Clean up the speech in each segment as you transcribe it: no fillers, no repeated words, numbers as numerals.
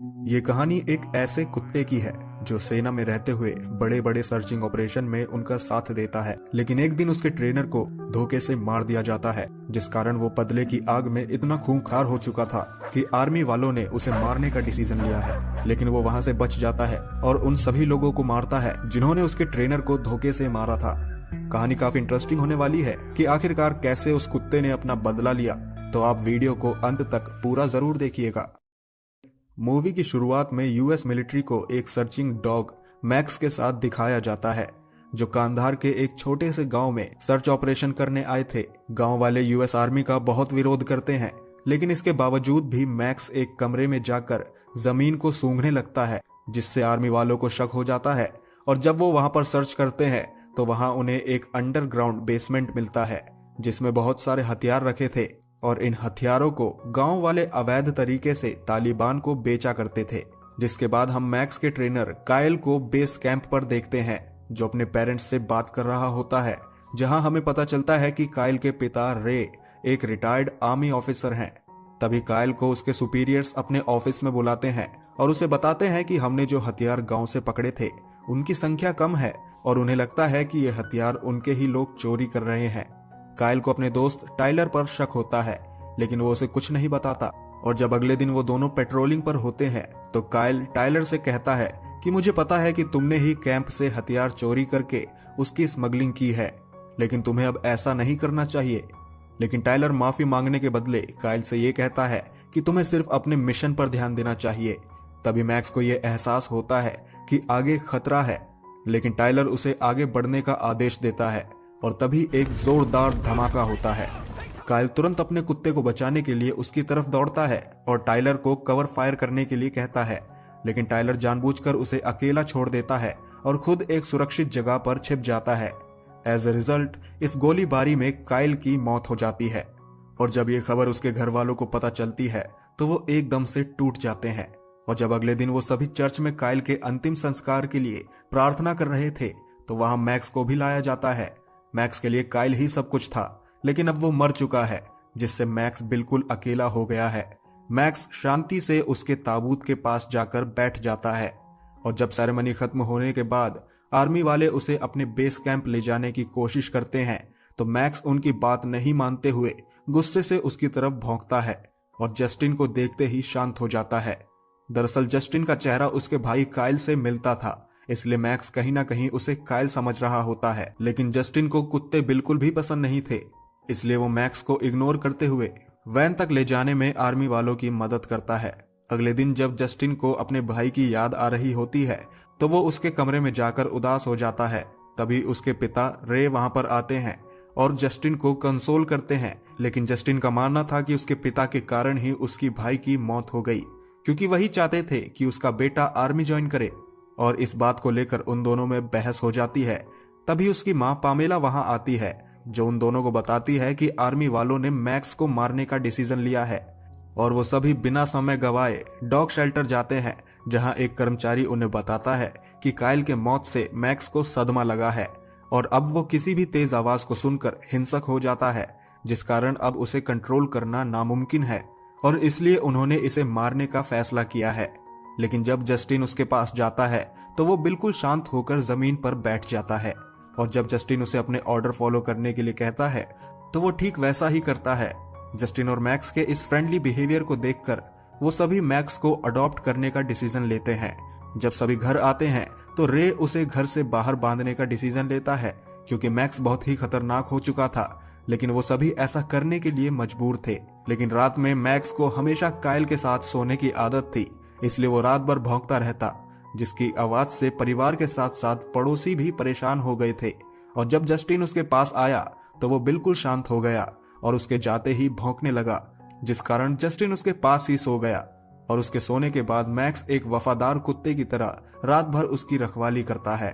ये कहानी एक ऐसे कुत्ते की है जो सेना में रहते हुए बड़े बड़े सर्चिंग ऑपरेशन में उनका साथ देता है, लेकिन एक दिन उसके ट्रेनर को धोखे से मार दिया जाता है, जिस कारण वो बदले की आग में इतना खूंखार हो चुका था कि आर्मी वालों ने उसे मारने का डिसीजन लिया है। लेकिन वो वहां से बच जाता है और उन सभी लोगों को मारता है जिन्होंने उसके ट्रेनर को धोखे से मारा था। कहानी काफी इंटरेस्टिंग होने वाली है कि आखिरकार कैसे उस कुत्ते ने अपना बदला लिया, तो आप वीडियो को अंत तक पूरा जरूर देखिएगा। मूवी की शुरुआत में यूएस मिलिट्री को एक सर्चिंग डॉग मैक्स के साथ दिखाया जाता है, जो कांधार के एक छोटे से गांव में सर्च ऑपरेशन करने आए थे। गांव वाले यूएस आर्मी का बहुत विरोध करते हैं, लेकिन इसके बावजूद भी मैक्स एक कमरे में जाकर जमीन को सूंघने लगता है, जिससे आर्मी वालों को शक हो जाता है। और जब वो वहां पर सर्च करते हैं तो वहां उन्हें एक अंडरग्राउंड बेसमेंट मिलता है, जिसमें बहुत सारे हथियार रखे थे और इन हथियारों को गांव वाले अवैध तरीके से तालिबान को बेचा करते थे। जिसके बाद हम मैक्स के ट्रेनर कायल को बेस कैंप पर देखते हैं, जो अपने पेरेंट्स से बात कर रहा होता है, जहां हमें पता चलता है कि कायल के पिता रे एक रिटायर्ड आर्मी ऑफिसर हैं। तभी कायल को उसके सुपीरियर्स अपने ऑफिस में बुलाते हैं और उसे बताते हैं कि हमने जो हथियार गांव से पकड़े थे उनकी संख्या कम है और उन्हें लगता है कि ये हथियार उनके ही लोग चोरी कर रहे हैं। कायल को अपने दोस्त टाइलर पर शक होता है, लेकिन वो उसे कुछ नहीं बताता। और जब अगले दिन वो दोनों पेट्रोलिंग पर होते हैं तो कायल टाइलर से कहता है कि मुझे पता है कि तुमने ही कैंप से हथियार चोरी करके उसकी स्मगलिंग की है, लेकिन तुम्हें अब ऐसा नहीं करना चाहिए। लेकिन टाइलर माफी मांगने के बदले कायल से ये कहता है कि तुम्हें सिर्फ अपने मिशन पर ध्यान देना चाहिए। तभी मैक्स को ये एहसास होता है कि आगे खतरा है, लेकिन टाइलर उसे आगे बढ़ने का आदेश देता है और तभी एक जोरदार धमाका होता है। कायल तुरंत अपने कुत्ते को बचाने के लिए उसकी तरफ दौड़ता है और टाइलर को कवर फायर करने के लिए कहता है, लेकिन टाइलर जानबूझकर उसे अकेला छोड़ देता है और खुद एक सुरक्षित जगह पर छिप जाता है। एज ए रिजल्ट इस गोलीबारी में कायल की मौत हो जाती है। और जब ये खबर उसके घर वालों को पता चलती है तो वो एकदम से टूट जाते हैं। और जब अगले दिन वो सभी चर्च में कायल के अंतिम संस्कार के लिए प्रार्थना कर रहे थे तो वहां मैक्स को भी लाया जाता है। मैक्स के लिए कायल ही सब कुछ था, लेकिन अब वो मर चुका है, जिससे मैक्स बिल्कुल अकेला हो गया है। मैक्स शांति से उसके ताबूत के पास जाकर बैठ जाता है और जब सेरेमनी खत्म होने के बाद आर्मी वाले उसे अपने बेस कैंप ले जाने की कोशिश करते हैं तो मैक्स उनकी बात नहीं मानते हुए गुस्से से उसकी तरफ भौंकता है और जस्टिन को देखते ही शांत हो जाता है। दरअसल जस्टिन का चेहरा उसके भाई कायल से मिलता था, इसलिए मैक्स कहीं ना कहीं उसे कायल समझ रहा होता है। लेकिन जस्टिन को कुत्ते बिल्कुल भी पसंद नहीं थे, इसलिए वो मैक्स को इग्नोर करते हुए वैन तक ले जाने में आर्मी वालों की मदद करता है। अगले दिन जब जस्टिन को अपने भाई की याद आ रही होती है तो वो उसके कमरे में जाकर उदास हो जाता है। तभी उसके पिता रे वहां पर आते हैं और जस्टिन को कंसोल करते हैं, लेकिन जस्टिन का मानना था कि उसके पिता के कारण ही उसकी भाई की मौत हो गई, क्योंकि वही चाहते थे कि उसका बेटा आर्मी ज्वाइन करे। और इस बात को लेकर उन दोनों में बहस हो जाती है। तभी उसकी मां पामेला वहां आती है, जो उन दोनों को बताती है कि आर्मी वालों ने मैक्स को मारने का डिसीजन लिया है। और वो सभी बिना समय गवाए डॉग शेल्टर जाते हैं, जहां एक कर्मचारी उन्हें बताता है कि कायल के मौत से मैक्स को सदमा लगा है और अब वो किसी भी तेज आवाज को सुनकर हिंसक हो जाता है, जिस कारण अब उसे कंट्रोल करना नामुमकिन है और इसलिए उन्होंने इसे मारने का फैसला किया है। लेकिन जब जस्टिन उसके पास जाता है तो वो बिल्कुल शांत होकर जमीन पर बैठ जाता है और जब जस्टिन उसे अपने ऑर्डर फॉलो करने के लिए कहता है तो वो ठीक वैसा ही करता है। जस्टिन और मैक्स के इस फ्रेंडली बिहेवियर को देखकर वो सभी मैक्स को अडॉप्ट करने का डिसीजन लेते हैं। जब सभी घर आते हैं तो रे उसे घर से बाहर बांधने का डिसीजन लेता है, क्योंकि मैक्स बहुत ही खतरनाक हो चुका था, लेकिन वो सभी ऐसा करने के लिए मजबूर थे। लेकिन रात में मैक्स को हमेशा कायल के साथ सोने की आदत थी, इसलिए वो रात भर भौंकता रहता, जिसकी आवाज से परिवार के साथ साथ पड़ोसी भी परेशान हो गए थे। और जब जस्टिन उसके पास आया तो वो बिल्कुल शांत हो गया और उसके जाते ही भौंकने लगा, जिस कारण जस्टिन उसके पास ही सो गया। और उसके सोने के बाद मैक्स एक वफादार कुत्ते की तरह रात भर उसकी रखवाली करता है।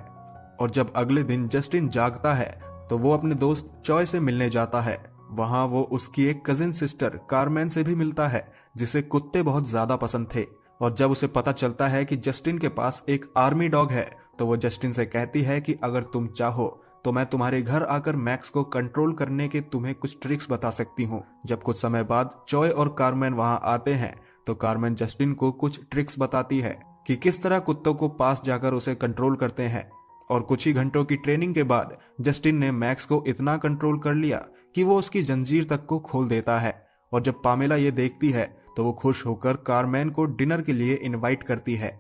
और जब अगले दिन जस्टिन जागता है तो वो अपने दोस्त चॉय से मिलने जाता है। वहां वो उसकी एक कजिन सिस्टर कारमेन से भी मिलता है, जिसे कुत्ते बहुत ज्यादा पसंद थे। और जब उसे पता चलता है कि जस्टिन के पास एक आर्मी डॉग है तो वो जस्टिन से कहती है कि अगर तुम चाहो तो मैं तुम्हारे घर आकर मैक्स को कंट्रोल करने के तुम्हें कुछ ट्रिक्स बता सकती हूँ। जब कुछ समय बाद चॉय और कारमेन वहां आते हैं तो कार्मेन जस्टिन को कुछ ट्रिक्स बताती है कि किस तरह कुत्तों को पास जाकर उसे कंट्रोल करते हैं। और कुछ ही घंटों की ट्रेनिंग के बाद जस्टिन ने मैक्स को इतना कंट्रोल कर लिया कि वो उसकी जंजीर तक को खोल देता है। और जब पामेला ये देखती है तो वो खुश होकर कार्मेन को डिनर के लिए इनवाइट करती है।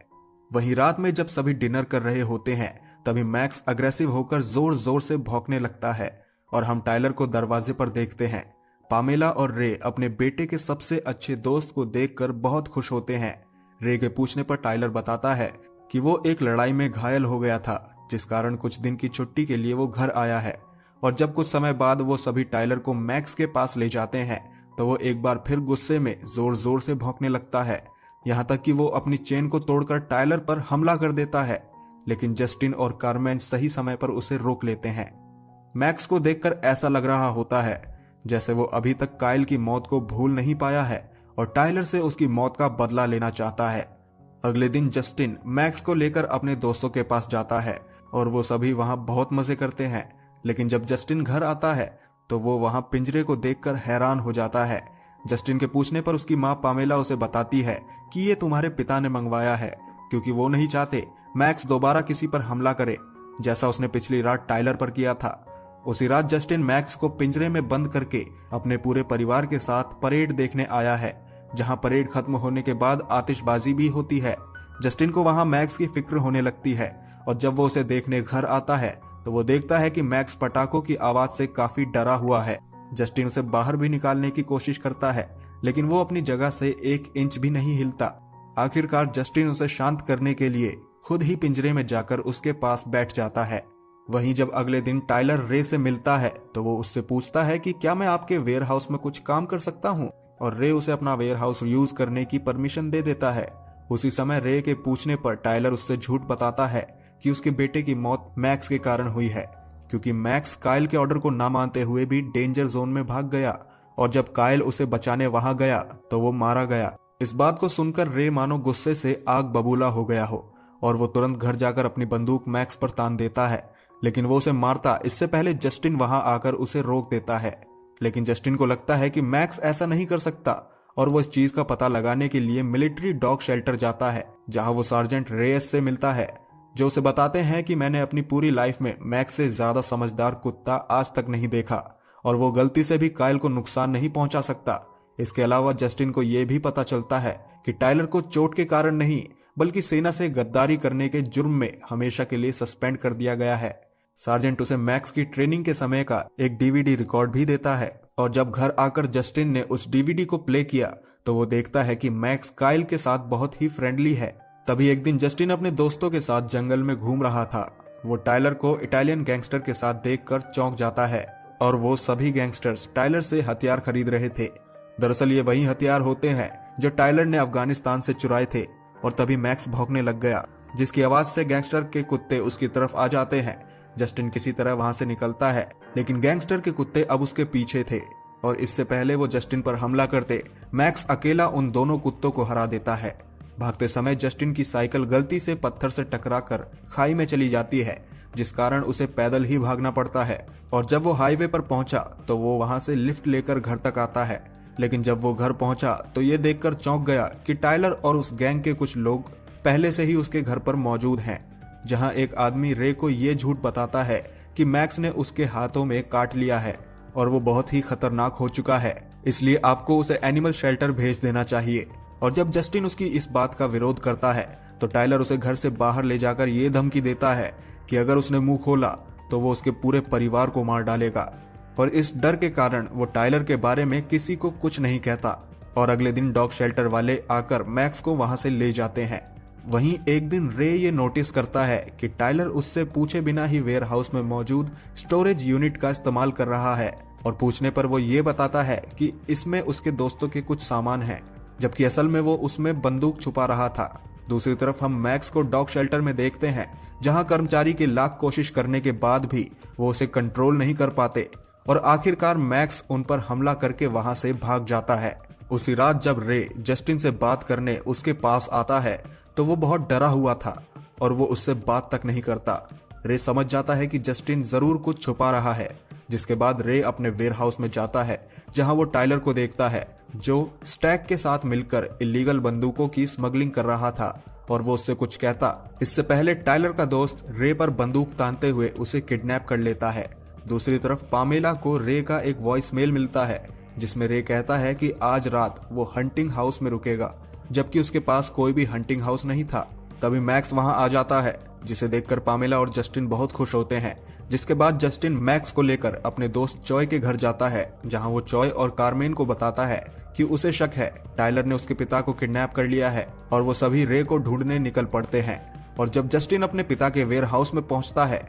वहीं रात में जब सभी डिनर कर रहे होते हैं तभी मैक्स अग्रेसिव होकर जोर जोर से भौंकने लगता है और हम टाइलर को दरवाजे पर देखते हैं। पामेला और रे अपने बेटे के सबसे अच्छे दोस्त को देखकर बहुत खुश होते हैं। रे के पूछने पर टाइलर बताता है कि वो एक लड़ाई में घायल हो गया था, जिस कारण कुछ दिन की छुट्टी के लिए वो घर आया है। और जब कुछ समय बाद वो सभी टाइलर को मैक्स के पास ले जाते हैं तो वो एक बार फिर गुस्से में जोर जोर से भौंकने लगता है, यहाँ तक कि वो अपनी चेन को तोड़कर टाइलर पर हमला कर देता है। लेकिन जस्टिन और कार्मेन सही समय पर उसे रोक लेते हैं। मैक्स को देखकर ऐसा लग रहा होता है जैसे वो अभी तक काइल की मौत को भूल नहीं पाया है और टाइलर से उसकी मौत का बदला लेना चाहता है। अगले दिन जस्टिन मैक्स को लेकर अपने दोस्तों के पास जाता है और वो सभी वहां बहुत मजे करते हैं। लेकिन जब जस्टिन घर आता है तो वो वहां पिंजरे को देखकर हैरान हो जाता है। जस्टिन के पूछने पर उसकी मां पामेला उसे बताती है कि ये तुम्हारे पिता ने मंगवाया है, क्योंकि वो नहीं चाहते मैक्स दोबारा किसी पर हमला करे, जैसा उसने पिछली रात टाइलर पर किया था। उसी रात जस्टिन मैक्स को पिंजरे में बंद करके अपने पूरे परिवार के साथ परेड देखने आया है, जहां परेड खत्म होने के बाद आतिशबाजी भी होती है। जस्टिन को वहां मैक्स की फिक्र होने लगती है और जब वो उसे देखने घर आता है तो वो देखता है कि मैक्स पटाखों की आवाज से काफी डरा हुआ है। जस्टिन उसे बाहर भी निकालने की कोशिश करता है, लेकिन वो अपनी जगह से 1 इंच भी नहीं हिलता। आखिरकार जस्टिन उसे शांत करने के लिए खुद ही पिंजरे में जाकर उसके पास बैठ जाता है। वहीं जब अगले दिन टाइलर रे से मिलता है तो वो उससे पूछता है कि क्या मैं आपके वेयर हाउस में कुछ काम कर सकता हूँ, और रे उसे अपना वेयर हाउस यूज करने की परमिशन दे देता है। उसी समय रे के पूछने पर टाइलर उससे झूठ बताता है कि उसके बेटे की मौत मैक्स के कारण हुई है, क्योंकि मैक्स काइल के ऑर्डर को ना मानते हुए भी डेंजर जोन में भाग गया और जब काइल उसे बचाने वहां गया तो वो मारा गया। इस बात को सुनकर रे मानो गुस्से से आग बबूला हो गया हो और वो तुरंत घर जाकर अपनी बंदूक मैक्स पर तान देता है, लेकिन वो उसे मारता इससे पहले जस्टिन वहां आकर उसे रोक देता है। लेकिन जस्टिन को लगता है कि मैक्स ऐसा नहीं कर सकता और वो इस चीज का पता लगाने के लिए मिलिट्री डॉग शेल्टर जाता है, जहां वो सार्जेंट रेयस से मिलता है, जो उसे बताते हैं कि मैंने अपनी पूरी लाइफ में मैक्स से ज्यादा समझदार कुत्ता आज तक नहीं देखा और वो गलती से भी काइल को नुकसान नहीं पहुंचा सकता। इसके अलावा जस्टिन को यह भी पता चलता है कि टाइलर को चोट के कारण नहीं बल्कि सेना से गद्दारी करने के जुर्म में हमेशा के लिए सस्पेंड कर दिया गया है। सार्जेंट उसे मैक्स की ट्रेनिंग के समय का एक डीवीडी रिकॉर्ड भी देता है और जब घर आकर जस्टिन ने उस डीवीडी को प्ले किया तो वो देखता है कि मैक्स काइल के साथ बहुत ही फ्रेंडली है। तभी एक दिन जस्टिन अपने दोस्तों के साथ जंगल में घूम रहा था। वो टाइलर को इटालियन गैंगस्टर के साथ देखकर चौंक जाता है और वो सभी गैंगस्टर्स टाइलर से हथियार खरीद रहे थे। दरअसल ये वही हथियार होते हैं जो टाइलर ने अफगानिस्तान से चुराए थे। और तभी मैक्स भौंकने लग गया, जिसकी आवाज से गैंगस्टर के कुत्ते उसकी तरफ आ जाते हैं। जस्टिन किसी तरह वहां से निकलता है, लेकिन गैंगस्टर के कुत्ते अब उसके पीछे थे और इससे पहले वो जस्टिन पर हमला करते मैक्स अकेला उन दोनों कुत्तों को हरा देता है। भागते समय जस्टिन की साइकिल गलती से पत्थर से टकराकर खाई में चली जाती है, जिस कारण उसे पैदल ही भागना पड़ता है। और जब वो हाईवे पर पहुंचा तो वो वहां से लिफ्ट लेकर घर तक आता है, लेकिन जब वो घर पहुंचा तो ये देखकर चौंक गया कि टाइलर और उस गैंग के कुछ लोग पहले से ही उसके घर पर मौजूद हैं, जहां एक आदमी रे को ये झूठ बताता है कि मैक्स ने उसके हाथों में काट लिया है और वो बहुत ही खतरनाक हो चुका है, इसलिए आपको उसे एनिमल शेल्टर भेज देना चाहिए। और जब जस्टिन उसकी इस बात का विरोध करता है तो टाइलर उसे घर से बाहर ले जाकर ये धमकी देता है कि अगर उसने मुंह खोला तो वो उसके पूरे परिवार को मार डालेगा। और इस डर के कारण वो टाइलर के बारे में किसी को कुछ नहीं कहता। और अगले दिन डॉग शेल्टर वाले आकर मैक्स को वहां से ले जाते हैं। वहीं एक दिन रे ये नोटिस करता है कि टाइलर उससे पूछे बिना ही वेयर हाउस में मौजूद स्टोरेज यूनिट का इस्तेमाल कर रहा है और पूछने पर वो ये बताता है कि इसमें उसके दोस्तों के कुछ सामान हैं, जबकि असल में वो उसमें बंदूक छुपा रहा था। दूसरी तरफ हम मैक्स को डॉग शेल्टर में देखते हैं, जहां कर्मचारी की लाख कोशिश करने के बाद भी वो उसे कंट्रोल नहीं कर पाते और आखिरकार मैक्स उन पर हमला करके वहां से भाग जाता है। उसी रात जब रे जस्टिन से बात करने उसके पास आता है तो वो बहुत डरा हुआ था और वो उससे बात तक नहीं करता। रे समझ जाता है कि जस्टिन जरूर कुछ छुपा रहा है, जिसके बाद रे अपने वेयर हाउस में जाता है, जहां वो टाइलर को देखता है जो स्टैक के साथ मिलकर इलीगल बंदूकों की स्मगलिंग कर रहा था और वो उससे कुछ कहता इससे पहले टाइलर का दोस्त रे पर बंदूक तानते हुए उसे किडनैप कर लेता है। दूसरी तरफ पामेला को रे का एक वॉइस मेल मिलता है जिसमें रे कहता है कि आज रात वो हंटिंग हाउस में रुकेगा, जबकि उसके पास कोई भी हंटिंग हाउस नहीं था। तभी मैक्स वहां आ जाता है जिसे देखकर पामेला और जस्टिन बहुत खुश होते हैं। जिसके बाद जस्टिन मैक्स को लेकर अपने दोस्त चॉय के घर जाता है, जहां वो चॉय और कार्मेन को बताता है कि उसे शक है टाइलर ने उसके पिता को किडनैप कर लिया है और वो सभी रे को ढूंढने निकल पड़ते हैं। और जब जस्टिन अपने पिता के वेयर हाउस में पहुंचता है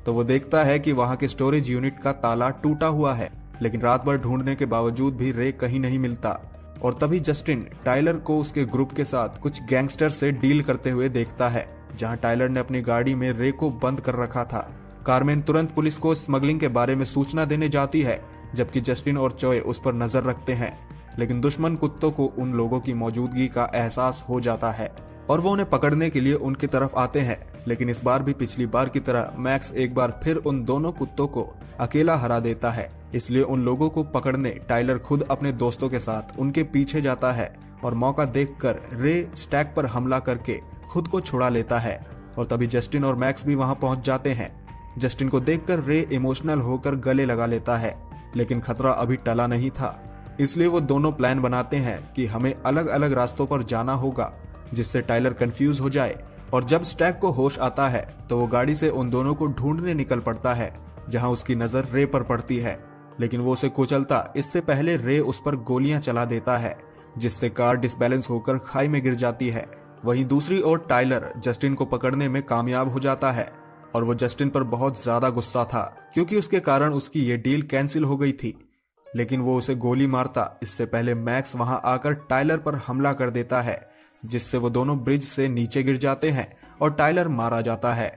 तो वो देखता है कि वहां के स्टोरेज यूनिट का ताला टूटा हुआ है, लेकिन रात भर ढूंढने के बावजूद भी रे कहीं नहीं मिलता। और तभी जस्टिन टाइलर को उसके ग्रुप के साथ कुछ गैंगस्टर से डील करते हुए देखता है, जहां टाइलर ने अपनी गाड़ी में रे को बंद कर रखा था। कार्मेन तुरंत पुलिस को स्मगलिंग के बारे में सूचना देने जाती है, जबकि जस्टिन और चॉय उस पर नजर रखते हैं, लेकिन दुश्मन कुत्तों को उन लोगों की मौजूदगी का एहसास हो जाता है और वो उन्हें पकड़ने के लिए उनकी तरफ आते हैं। लेकिन इस बार भी पिछली बार की तरह मैक्स एक बार फिर उन दोनों कुत्तों को अकेला हरा देता है। इसलिए उन लोगों को पकड़ने टाइलर खुद अपने दोस्तों के साथ उनके पीछे जाता है और मौका देखकर रे स्टैक पर हमला करके खुद को छुड़ा लेता है। और तभी जस्टिन और मैक्स भी वहां पहुंच जाते हैं। जस्टिन को देखकर रे इमोशनल होकर गले लगा लेता है, लेकिन खतरा अभी टला नहीं था। इसलिए वो दोनों प्लान बनाते हैं कि हमें अलग अलग रास्तों पर जाना होगा, जिससे टाइलर कंफ्यूज हो जाए। और जब स्टैक को होश आता है तो वो गाड़ी से उन दोनों को ढूंढने निकल पड़ता है, जहां उसकी नजर रे पर पड़ती है, लेकिन वो उसे कुचलता इससे पहले रे उस पर गोलियां चला देता है, जिससे कार डिसबैलेंस होकर खाई में गिर जाती है। वहीं दूसरी ओर टाइलर जस्टिन को पकड़ने में कामयाब हो जाता है और वो जस्टिन पर बहुत ज्यादा गुस्सा था क्योंकि उसके कारण उसकी ये डील कैंसिल हो गई थी। लेकिन वो उसे गोली मारता इससे पहले मैक्स वहां आकर टाइलर पर हमला कर देता है, जिससे वो दोनों ब्रिज से नीचे गिर जाते हैं और टाइलर मारा जाता है।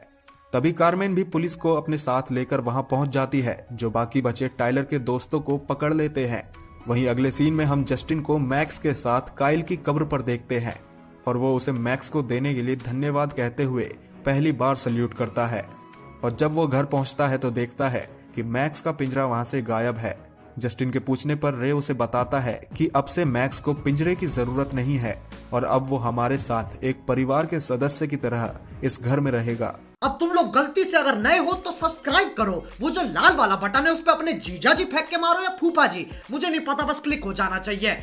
तभी कार्मेन भी पुलिस को अपने साथ लेकर वहां पहुंच जाती है, जो बाकी बचे टाइलर के दोस्तों को पकड़ लेते हैं। वहीं अगले सीन में हम जस्टिन को मैक्स के साथ काइल की कब्र पर देखते हैं और वो उसे मैक्स को देने के लिए धन्यवाद कहते हुए पहली बार सल्यूट करता है। और जब वो घर पहुंचता है तो देखता है कि मैक्स का पिंजरा वहां से गायब है। जस्टिन के पूछने पर रे उसे बताता है कि अब से मैक्स को पिंजरे की जरूरत नहीं है और अब वो हमारे साथ एक परिवार के सदस्य की तरह इस घर में रहेगा। अब तुम लोग गलती से अगर नए हो तो सब्सक्राइब करो, वो जो लाल वाला बटन है उस पर अपने जीजा जी फेंक के मारो या फूफा जी, मुझे नहीं पता, बस क्लिक हो जाना चाहिए।